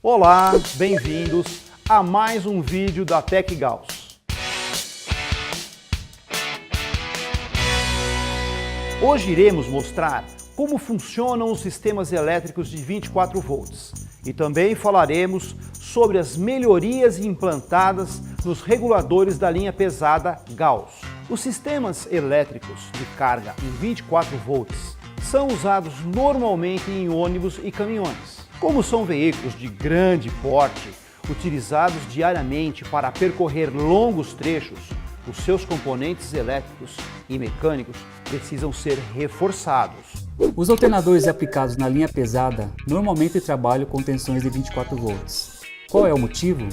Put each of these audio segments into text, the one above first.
Olá, bem-vindos a mais um vídeo da Tec Gauss. Hoje iremos mostrar como funcionam os sistemas elétricos de 24 volts e também falaremos sobre as melhorias implantadas nos reguladores da linha pesada Gauss. Os sistemas elétricos de carga em 24 volts são usados normalmente em ônibus e caminhões. Como são veículos de grande porte, utilizados diariamente para percorrer longos trechos, os seus componentes elétricos e mecânicos precisam ser reforçados. Os alternadores aplicados na linha pesada normalmente trabalham com tensões de 24 volts. Qual é o motivo?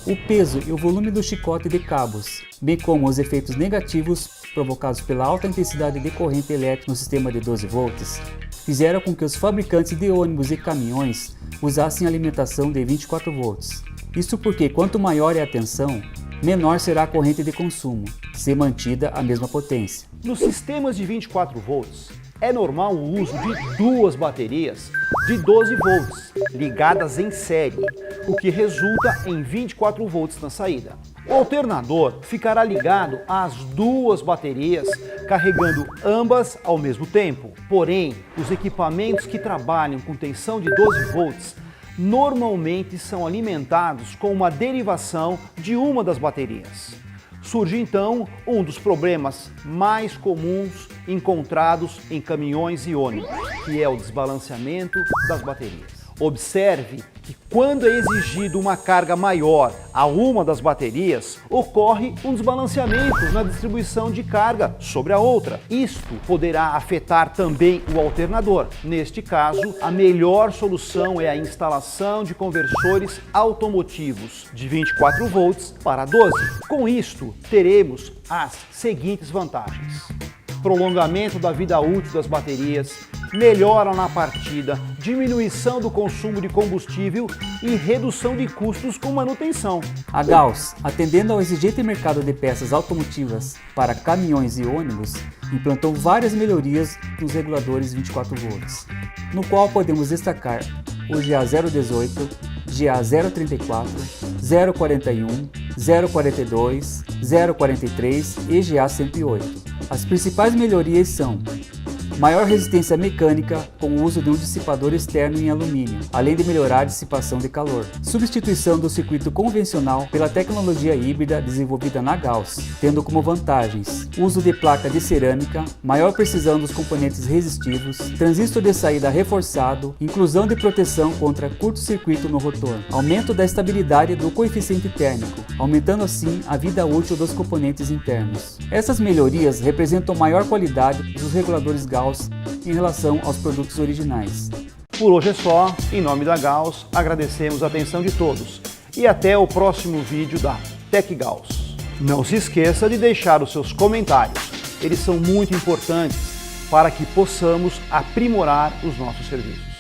O peso e o volume do chicote de cabos, bem como os efeitos negativos provocados pela alta intensidade de corrente elétrica no sistema de 12 volts, fizeram com que os fabricantes de ônibus e caminhões usassem alimentação de 24 volts. Isso porque quanto maior é a tensão, menor será a corrente de consumo, se mantida a mesma potência. Nos sistemas de 24 volts, é normal o uso de duas baterias de 12 volts ligadas em série, o que resulta em 24 volts na saída. O alternador ficará ligado às duas baterias, carregando ambas ao mesmo tempo. Porém, os equipamentos que trabalham com tensão de 12 volts normalmente são alimentados com uma derivação de uma das baterias. Surge então um dos problemas mais comuns encontrados em caminhões e ônibus, que é o desbalanceamento das baterias. Observe que quando é exigido uma carga maior a uma das baterias, ocorre um desbalanceamento na distribuição de carga sobre a outra. Isto poderá afetar também o alternador. Neste caso, a melhor solução é a instalação de conversores automotivos de 24 volts para 12. Com isto, teremos as seguintes vantagens: prolongamento da vida útil das baterias, melhora na partida, diminuição do consumo de combustível e redução de custos com manutenção. A Gauss, atendendo ao exigente mercado de peças automotivas para caminhões e ônibus, implantou várias melhorias nos reguladores 24 volts, no qual podemos destacar o GA018, GA034, 041, 042, 043 e GA108. As principais melhorias são: maior resistência mecânica com o uso de um dissipador externo em alumínio, além de melhorar a dissipação de calor. Substituição do circuito convencional pela tecnologia híbrida desenvolvida na Gauss, tendo como vantagens uso de placa de cerâmica, maior precisão dos componentes resistivos, transistor de saída reforçado, inclusão de proteção contra curto-circuito no rotor, aumento da estabilidade do coeficiente térmico, aumentando assim a vida útil dos componentes internos. Essas melhorias representam maior qualidade dos reguladores Gauss em relação aos produtos originais. Por hoje é só. Em nome da Gauss, agradecemos a atenção de todos e até o próximo vídeo da Tec Gauss. Não se esqueça de deixar os seus comentários, eles são muito importantes para que possamos aprimorar os nossos serviços.